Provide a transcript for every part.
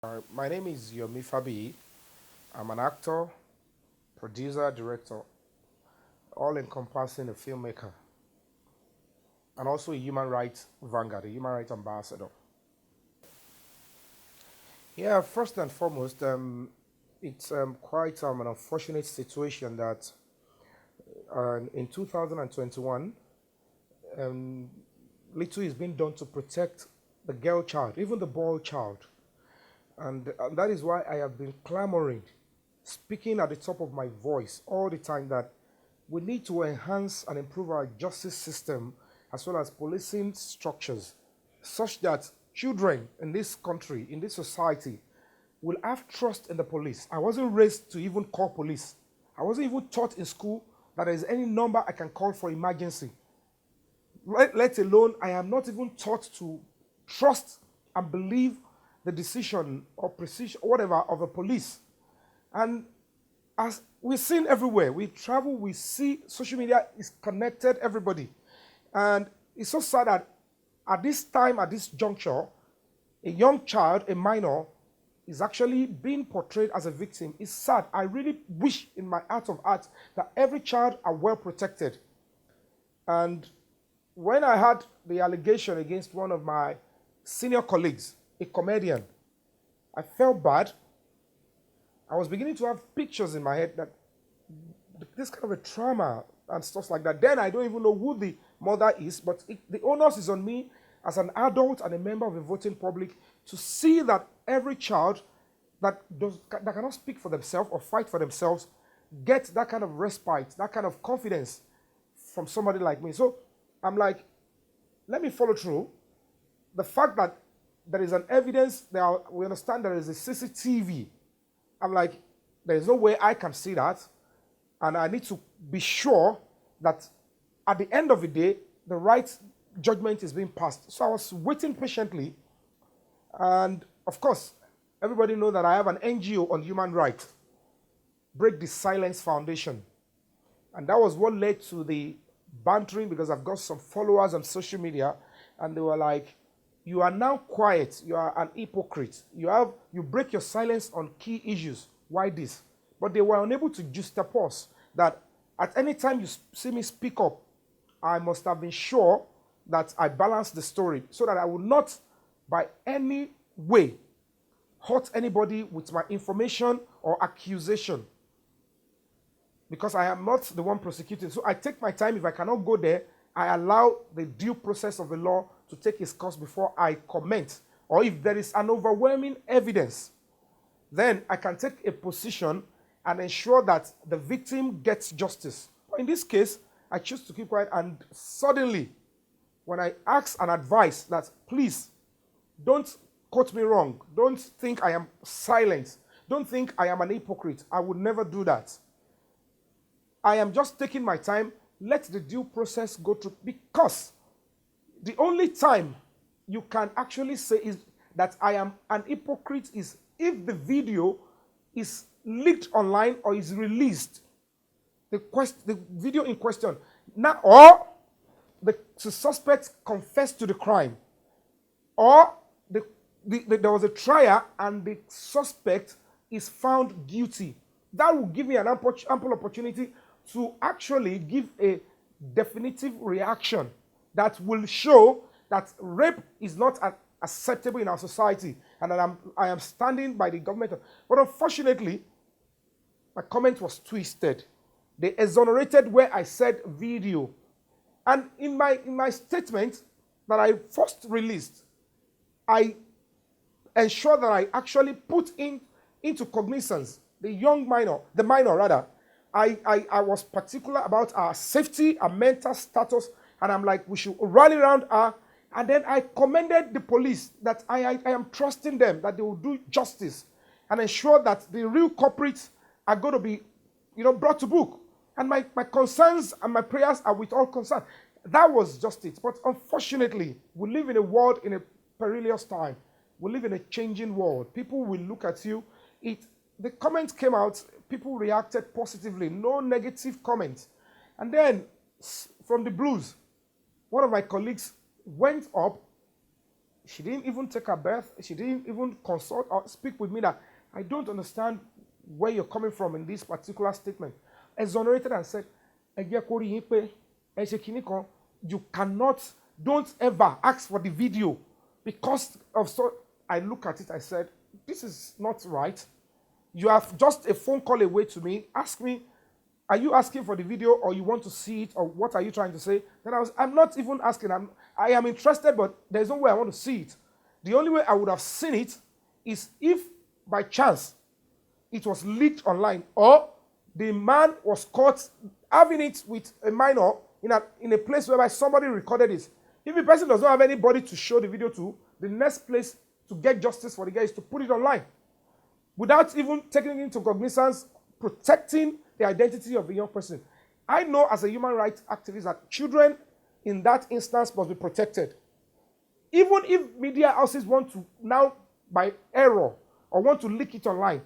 My name is Yomi Fabiyi. I'm an actor, producer, director, all encompassing a filmmaker, and also a human rights vanguard, a human rights ambassador. Yeah, first and foremost, it's quite an unfortunate situation that in 2021, um, little is being done to protect the girl child, even the boy child. And that is why I have been clamoring, speaking at the top of my voice all the time that we need to enhance and improve our justice system as well as policing structures such that children in this country, in this society, will have trust in the police. I wasn't raised to even call police. I wasn't even taught in school that there is any number I can call for emergency. Let alone, I am not even taught to trust and believe the decision or precision, whatever, of a police. And as we've seen everywhere, we travel, we see social media is connected everybody. And it's so sad that at this time, at this juncture, a young child, a minor, is actually being portrayed as a victim. It's sad. I really wish in my heart of hearts that every child are well protected. And when I had the allegation against one of my senior colleagues, a comedian, I felt bad. I was beginning to have pictures in my head that this kind of a trauma and stuff like that. Then I don't even know who the mother is, but the onus is on me as an adult and a member of the voting public to see that every child that cannot speak for themselves or fight for themselves get that kind of respite, that kind of confidence from somebody like me. So I'm like, let me follow through. The fact that there is an evidence, we understand there is a CCTV. I'm like, there is no way I can see that. And I need to be sure that at the end of the day, the right judgment is being passed. So I was waiting patiently. And of course, everybody knows that I have an NGO on human rights, Break the Silence Foundation. And that was what led to the bantering, because I've got some followers on social media, and they were like, you are now quiet, you are an hypocrite. You break your silence on key issues. Why this? But they were unable to juxtapose that at any time you see me speak up, I must have been sure that I balance the story so that I will not by any way hurt anybody with my information or accusation, because I am not the one prosecuting. So I take my time. If I cannot go there, I allow the due process of the law to take its course before I comment. Or if there is an overwhelming evidence, then I can take a position and ensure that the victim gets justice. But in this case, I choose to keep quiet, and suddenly, when I ask and advise that, please, don't quote me wrong, don't think I am silent, don't think I am an hypocrite, I would never do that. I am just taking my time, let the due process go through, because the only time you can actually say is that I am an hypocrite is if the video is leaked online or is released. The video in question. Now, or the suspect confessed to the crime, or there was a trial and the suspect is found guilty. That will give me an ample opportunity to actually give a definitive reaction that will show that rape is not acceptable in our society, and that I am standing by the government. But unfortunately, my comment was twisted. They exonerated where I said video. And in my statement that I first released, I ensured that I actually put into cognizance the minor rather. I was particular about our safety, our mental status, and I'm like, we should rally around her. And then I commended the police that I am trusting them, that they will do justice and ensure that the real culprits are going to be, brought to book. And my concerns and my prayers are with all concern. That was just it. But unfortunately, we live in a world, in a perilous time. We live in a changing world. People will look at you. The comments came out, people reacted positively, no negative comments. And then, from the blues, one of my colleagues went up, She didn't even take her birth. She didn't even consult or speak with me that I don't understand where you're coming from in this particular statement. Exonerated and said, you cannot, don't ever ask for the video because of so. I look at it, I said, this is not right. You have just a phone call away to me. Ask me, are you asking for the video or you want to see it or what are you trying to say? Then I'm not even asking. I am interested, but there's no way I want to see it. The only way I would have seen it is if by chance it was leaked online or the man was caught having it with a minor in a place whereby somebody recorded it. If the person does not have anybody to show the video to, the next place to get justice for the guy is to put it online without even taking into cognizance, protecting the identity of the young person. I know as a human rights activist that children in that instance must be protected. Even if media houses want to now, by error, or want to leak it online,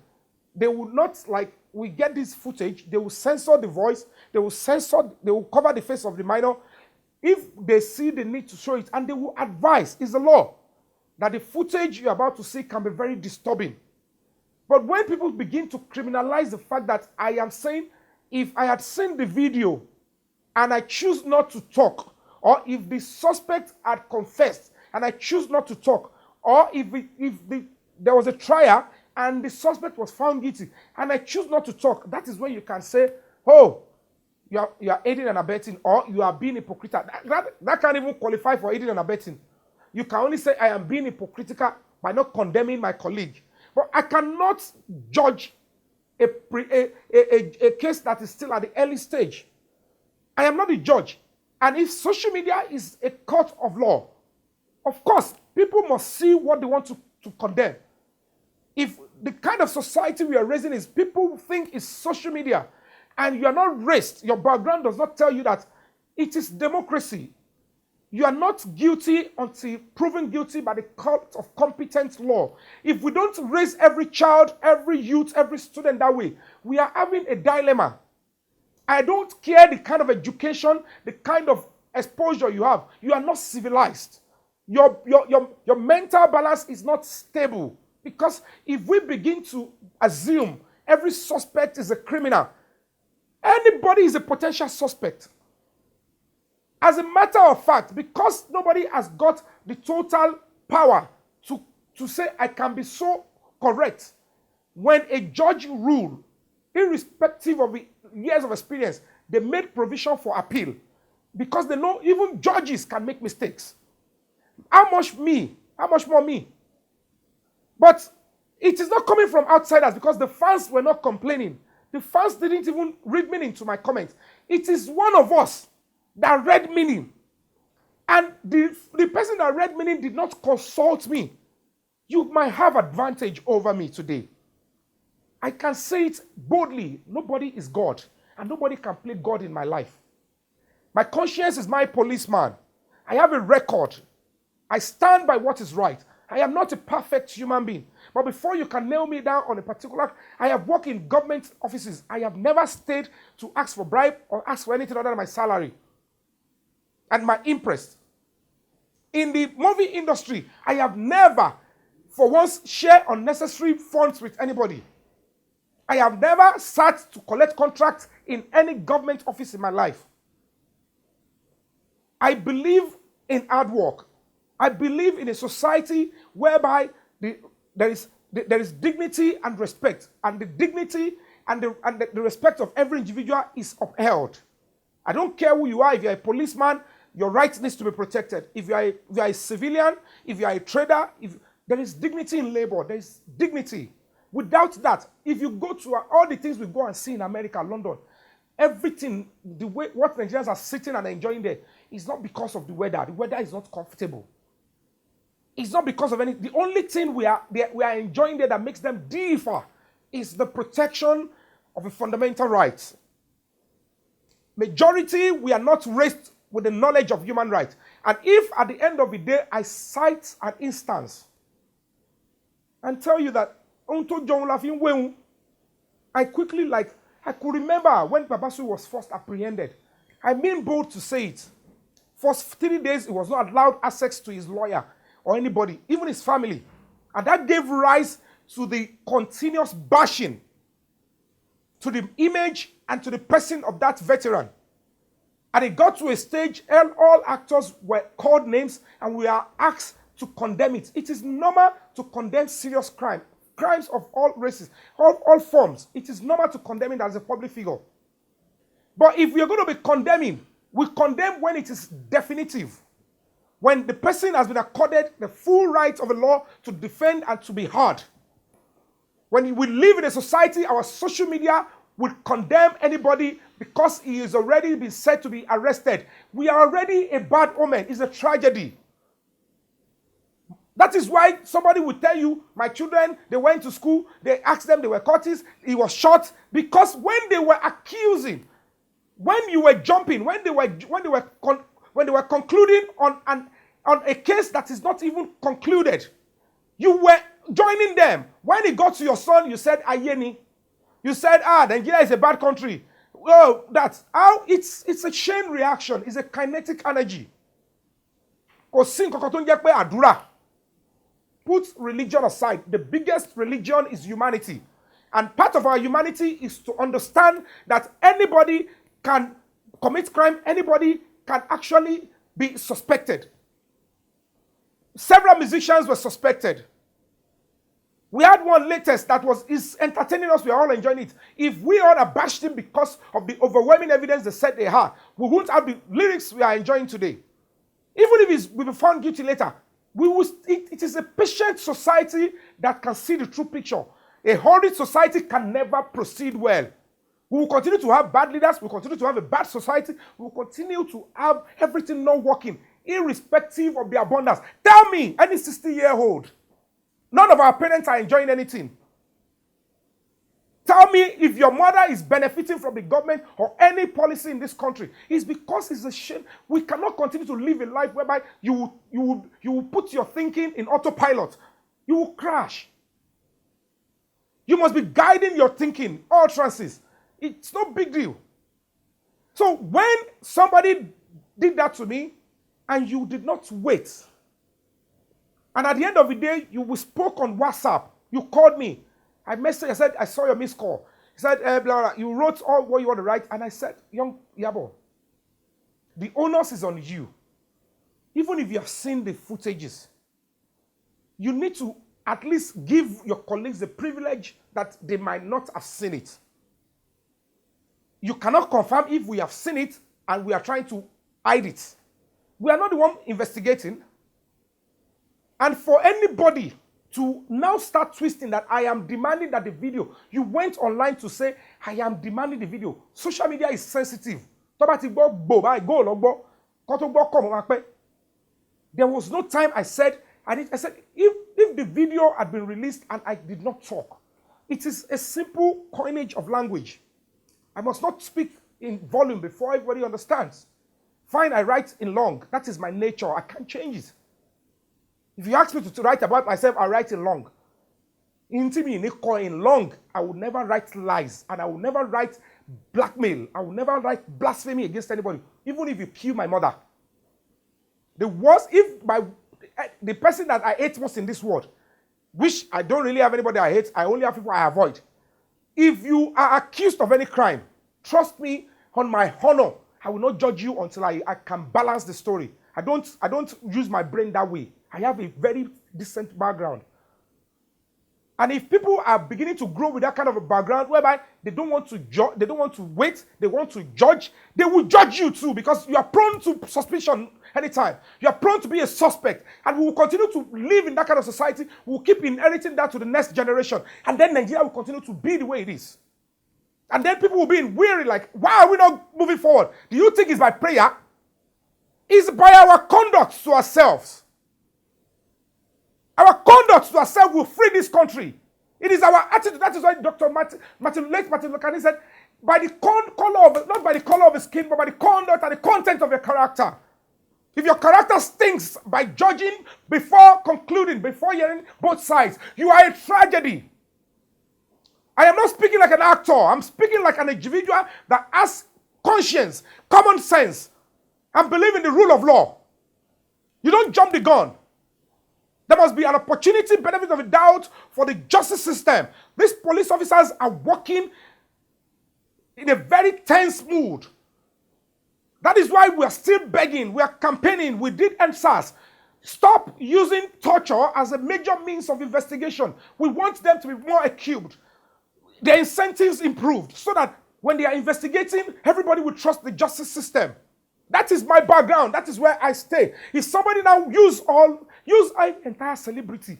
they will not, like, we get this footage, they will censor the voice, they will cover the face of the minor. If they see the need to show it, and they will advise, it's the law, that the footage you're about to see can be very disturbing. But when people begin to criminalize the fact that I am saying, if I had seen the video and I choose not to talk, or if the suspect had confessed and I choose not to talk, or if there was a trial and the suspect was found guilty and I choose not to talk, that is when you can say, oh, you are aiding and abetting, or you are being hypocritical. That can't even qualify for aiding and abetting. You can only say I am being hypocritical by not condemning my colleague. But I cannot judge a case that is still at the early stage. I am not a judge. And if social media is a court of law, of course, people must see what they want to condemn. If the kind of society we are raising is people think it's social media, and you are not raised, your background does not tell you that it is democracy. You are not guilty until proven guilty by the court of competent law. If we don't raise every child, every youth, every student that way, we are having a dilemma. I don't care the kind of education, the kind of exposure you have. You are not civilized. Your mental balance is not stable. Because if we begin to assume every suspect is a criminal, anybody is a potential suspect. As a matter of fact, because nobody has got the total power to say I can be so correct, when a judge rule, irrespective of the years of experience, they made provision for appeal. Because they know even judges can make mistakes. How much more me? But it is not coming from outsiders because the fans were not complaining. The fans didn't even read meaning to my comments. It is one of us that read meaning. And the person that read meaning did not consult me. You might have advantage over me today. I can say it boldly. Nobody is God. And nobody can play God in my life. My conscience is my policeman. I have a record. I stand by what is right. I am not a perfect human being. But before you can nail me down on a particular, I have worked in government offices. I have never stayed to ask for bribe or ask for anything other than my salary and my interest. In the movie industry, I have never, for once, shared unnecessary funds with anybody. I have never sat to collect contracts in any government office in my life. I believe in hard work. I believe in a society whereby there is dignity and respect, and the dignity and the respect of every individual is upheld. I don't care who you are. If you're a policeman, your rights needs to be protected. If you are a civilian, if you are a trader, there is dignity in labor. There is dignity. Without that, if you go to all the things we go and see in America, London, everything, the way what Nigerians are sitting and enjoying there is not because of the weather. The weather is not comfortable. It's not because of any. The only thing we are enjoying there that makes them differ is the protection of a fundamental right. Majority, we are not raised with the knowledge of human rights. And if at the end of the day I cite an instance and tell you that I quickly, I could remember when Babasu was first apprehended. I mean bold to say it. For 3 days, he was not allowed access to his lawyer. or anybody, even his family. And that gave rise to the continuous bashing to the image and to the person of that veteran. And it got to a stage, all actors were called names, and we are asked to condemn it. It is normal to condemn serious crime, crimes of all races, all forms. It is normal to condemn it as a public figure. But if we are going to be condemning, we condemn when it is definitive. When the person has been accorded the full right of the law to defend and to be heard. When we live in a society, our social media will condemn anybody because he is already been said to be arrested. We are already a bad omen. It's a tragedy. That is why somebody will tell you, my children, they went to school, they asked them, they were cultists, he was shot. Because when they were accusing, when you were jumping, when they were concluding on a case that is not even concluded, you were joining them. When it got to your son, you said, Ayeni. You said, Nigeria is a bad country. Well, that's how it's a chain reaction. It's a kinetic energy. Put religion aside. The biggest religion is humanity. And part of our humanity is to understand that anybody can commit crime, anybody can actually be suspected. Several musicians were suspected. We had one latest that is entertaining us. We are all enjoying it. If we all abashed him because of the overwhelming evidence they said they had, we wouldn't have the lyrics we are enjoying today. Even if we'll be found guilty later, it is a patient society that can see the true picture. A hurried society can never proceed well. We will continue to have bad leaders. We will continue to have a bad society. We will continue to have everything not working, irrespective of the abundance. Tell me, any 60-year-old, none of our parents are enjoying anything. Tell me if your mother is benefiting from the government or any policy in this country. It's because it's a shame. We cannot continue to live a life whereby you will put your thinking in autopilot. You will crash. You must be guiding your thinking, all trances. It's no big deal. So when somebody did that to me and you did not wait, and at the end of the day, you spoke on WhatsApp, you called me, I messaged, I said, I saw your missed call. He said, blah, blah. You wrote all what you want to write, and I said, young Iyabo, the onus is on you. Even if you have seen the footages, you need to at least give your colleagues the privilege that they might not have seen it. You cannot confirm if we have seen it and we are trying to hide it. We are not the one investigating. And for anybody to now start twisting that I am demanding that the video, you went online to say, I am demanding the video. Social media is sensitive. There was no time I said, if the video had been released and I did not talk, it is a simple coinage of language. I must not speak in volume before everybody understands. Fine, I write in long. That is my nature. I can't change it. If you ask me to write about myself, I write in long. In long, I will never write lies. And I will never write blackmail. I will never write blasphemy against anybody. Even if you kill my mother. The worst, the person that I hate most in this world, which I don't really have anybody I hate, I only have people I avoid. If you are accused of any crime, trust me, on my honor, I will not judge you until I can balance the story. I don't use my brain that way. I have a very decent background. And if people are beginning to grow with that kind of a background whereby they don't want to they don't want to wait, they want to judge, they will judge you too because you are prone to suspicion anytime. You are prone to be a suspect. And we will continue to live in that kind of society. We will keep inheriting that to the next generation. And then Nigeria will continue to be the way it is. And then people will be in weary like, why are we not moving forward? Do you think it's by prayer? It's by our conduct to ourselves. Our conduct to ourselves will free this country. It is our attitude. That is why Dr. Martin Luther King said, by the color of, not by the color of the skin, but by the conduct and the content of your character. If your character stinks by judging before concluding, before hearing both sides, you are a tragedy. I am not speaking like an actor. I'm speaking like an individual that has conscience, common sense, and believe in the rule of law. You don't jump the gun. There must be an opportunity, benefit of the doubt for the justice system. These police officers are working in a very tense mood. That is why we are still begging, we are campaigning, we did NSAS. Stop using torture as a major means of investigation. We want them to be more equipped. Their incentives improved so that when they are investigating, everybody will trust the justice system. That is my background. That is where I stay. If somebody now use an entire celebrity,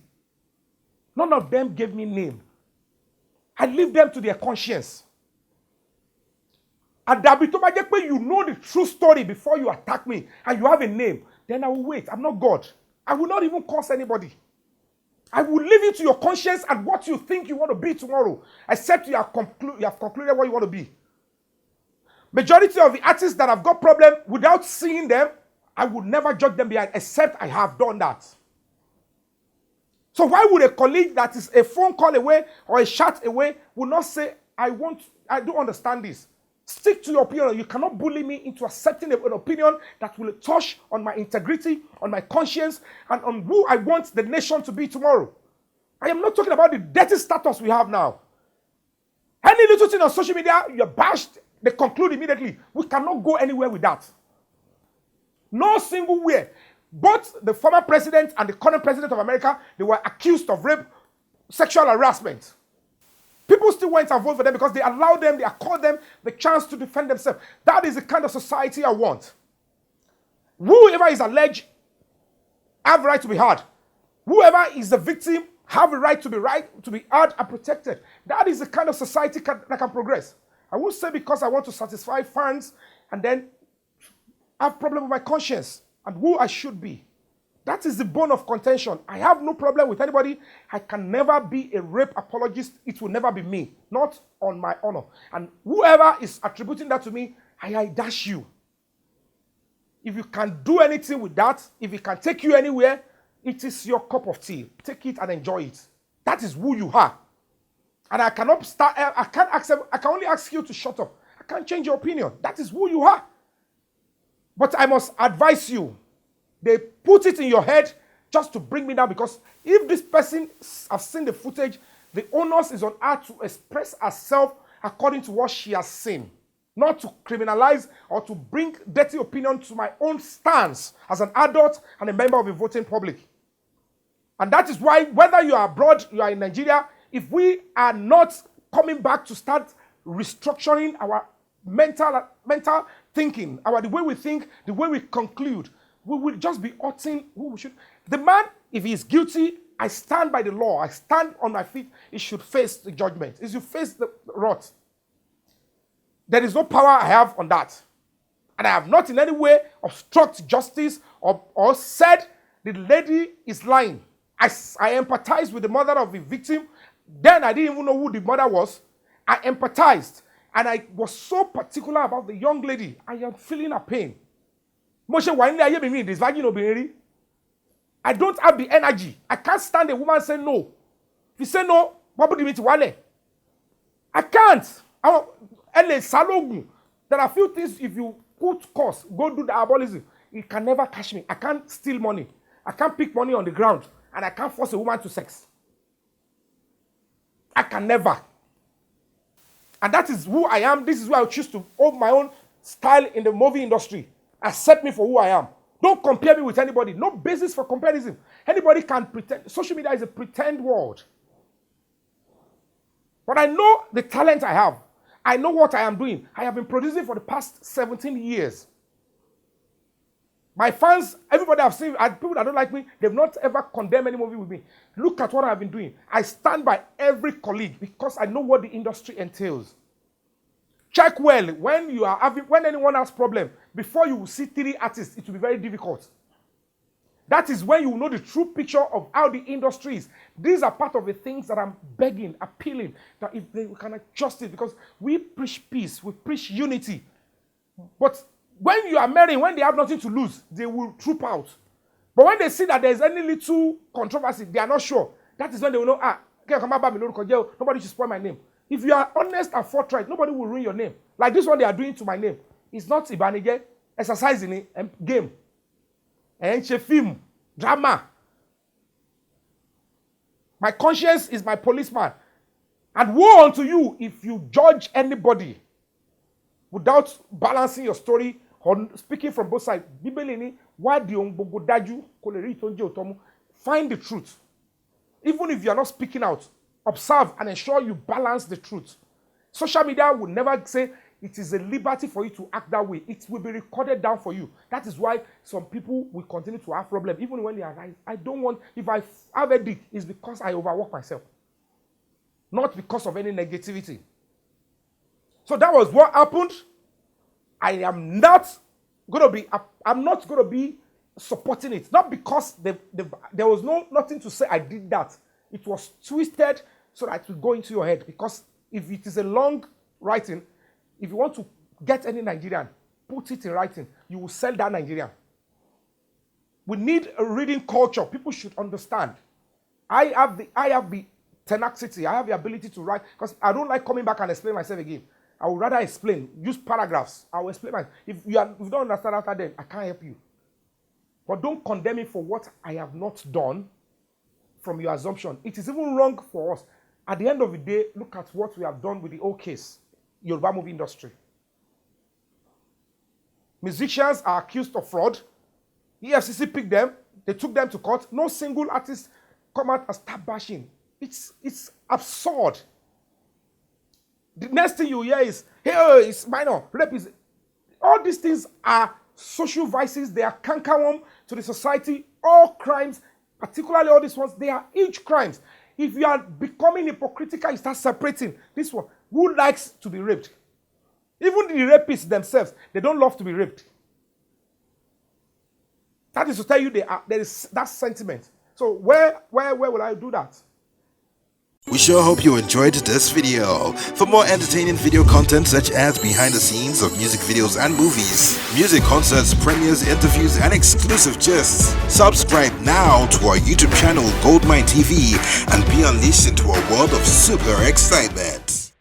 none of them gave me name. I leave them to their conscience. And you know the true story before you attack me and you have a name, then I will wait. I'm not God. I will not even curse anybody. I will leave it to your conscience and what you think you want to be tomorrow, except you have concluded what you want to be. Majority of the artists that have got problem without seeing them, I would never judge them behind, except I have done that. So why would a colleague that is a phone call away or a chat away would not say, I don't understand this? Stick to your opinion. You cannot bully me into accepting an opinion that will touch on my integrity, on my conscience, and on who I want the nation to be tomorrow. I am not talking about the dirty status we have now. Any little thing on social media, you're bashed, they conclude immediately. We cannot go anywhere with that. No single way. Both the former president and the current president of America, they were accused of rape, sexual harassment. People still went and voted for them because they allowed them, they accorded them the chance to defend themselves. That is the kind of society I want. Whoever is alleged have a right to be heard. Whoever is the victim have a right to be heard and protected. That is the kind of society that can progress. I won't say because I want to satisfy fans and then have problem with my conscience and who I should be. That is the bone of contention. I have no problem with anybody. I can never be a rape apologist. It will never be me. Not on my honor. And whoever is attributing that to me, I dash you. If you can do anything with that, if it can take you anywhere, it is your cup of tea. Take it and enjoy it. That is who you are. And I can only ask you to shut up. I can't change your opinion. That is who you are. But I must advise you. They put it in your head just to bring me down because if this person has seen the footage, the onus is on her to express herself according to what she has seen. Not to criminalize or to bring dirty opinion to my own stance as an adult and a member of the voting public. And that is why whether you are abroad, you are in Nigeria, if we are not coming back to start restructuring our mental thinking, the way we think, the way we conclude, we will just be hurting who we should. The man, if he is guilty, I stand by the law. I stand on my feet. He should face the judgment. He should face the wrath. There is no power I have on that. And I have not in any way obstructed justice or said the lady is lying. I empathize with the mother of the victim. Then I didn't even know who the mother was. I empathized. And I was so particular about the young lady. I am feeling her pain. I don't have the energy. I can't stand a woman saying no. If you say no, what would you mean to Wale? I can't. There are a few things, if you put course, go do the abolition, it can never catch me. I can't steal money. I can't pick money on the ground. And I can't force a woman to sex. I can never. And that is who I am. This is why I choose to hold my own style in the movie industry. Accept me for who I am. Don't compare me with anybody. No basis for comparison. Anybody can pretend. Social media is a pretend world. But I know the talent I have. I know what I am doing. I have been producing for the past 17 years. My fans, everybody I've seen, people that don't like me, they've not ever condemned any movie with me. Look at what I've been doing. I stand by every colleague because I know what the industry entails. Check well when anyone has problem. Before you will see 3 artists, it will be very difficult. That is when you will know the true picture of how the industry is. These are part of the things that I'm begging, appealing, that if they can adjust it, because we preach peace, we preach unity. But when you are marrying, when they have nothing to lose, they will troop out. But when they see that there's any little controversy, they are not sure. That is when they will know, nobody should spoil my name. If you are honest and forthright, nobody will ruin your name. Like this one they are doing to my name. It's not Ibanije, exercising game. And film, drama. My conscience is my policeman. And woe unto you if you judge anybody without balancing your story or speaking from both sides. Find the truth. Even if you are not speaking out, observe and ensure you balance the truth. Social media will never say it is a liberty for you to act that way. It will be recorded down for you. That is why some people will continue to have problems. Even when they are, I don't want, if I have a dick, it's because I overwork myself. Not because of any negativity. So that was what happened. I am not going to be supporting it. Not because there was nothing to say I did that. It was twisted so that it will go into your head. Because if it is a long writing, if you want to get any Nigerian, put it in writing. You will sell that Nigerian. We need a reading culture. People should understand. I have the tenacity. I have the ability to write because I don't like coming back and explain myself again. I would rather explain. Use paragraphs. I will explain myself. If you don't understand after then, I can't help you. But don't condemn me for what I have not done from your assumption. It is even wrong for us. At the end of the day, look at what we have done with the old case. Yoruba movie industry. Musicians are accused of fraud. EFCC picked them. They took them to court. No single artist come out and start bashing. It's absurd. The next thing you hear is, hey, it's minor. Rape is... All these things are social vices. They are cankerworm to the society. All crimes, particularly all these ones, they are huge crimes. If you are becoming hypocritical, you start separating. This one, who likes to be raped? Even the rapists themselves, they don't love to be raped. That is to tell you there is that sentiment. So where will I do that? We sure hope you enjoyed this video. For more entertaining video content such as behind the scenes of music videos and movies, music concerts, premieres, interviews, and exclusive gists, subscribe now to our YouTube channel GoldmyneTV and be unleashed into a world of super excitement.